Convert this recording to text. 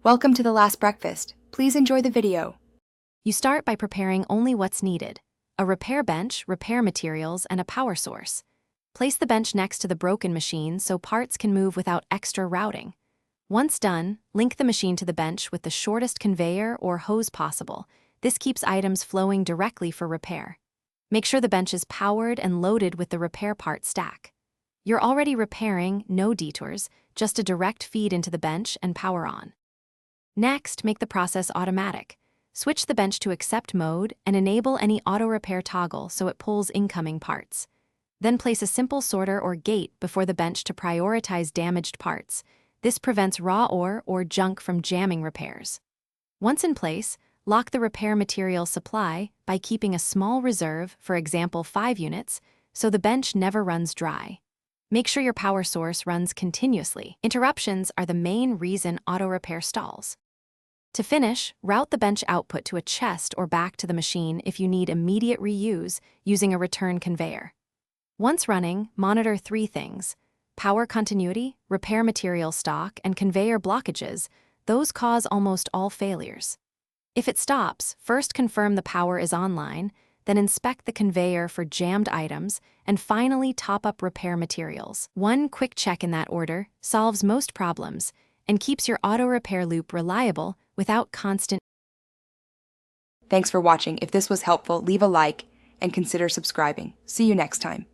Welcome to the last breakfast. Please enjoy the video. You start by preparing only what's needed: a repair bench, repair materials, and a power source. Place the bench next to the broken machine so parts can move without extra routing. Once done, link the machine to the bench with the shortest conveyor or hose possible. This keeps items flowing directly for repair. Make sure the bench is powered and loaded with the repair part stack. You're already repairing, no detours, just a direct feed into the bench and power on. Next, make the process automatic. Switch the bench to accept mode and enable any auto repair toggle so it pulls incoming parts. Then place a simple sorter or gate before the bench to prioritize damaged parts. This prevents raw ore or junk from jamming repairs. Once in place, lock the repair material supply by keeping a small reserve, for example 5 units, so the bench never runs dry. Make sure your power source runs continuously. Interruptions are the main reason auto repair stalls. To finish, route the bench output to a chest or back to the machine if you need immediate reuse using a return conveyor. Once running, monitor 3 things: power continuity, repair material stock, and conveyor blockages. Those cause almost all failures. If it stops, first confirm the power is online, then inspect the conveyor for jammed items, and finally top up repair materials. One quick check in that order solves most problems and keeps your auto repair loop reliable without constant. Thanks for watching. If this was helpful, leave a like and consider subscribing. See you next time.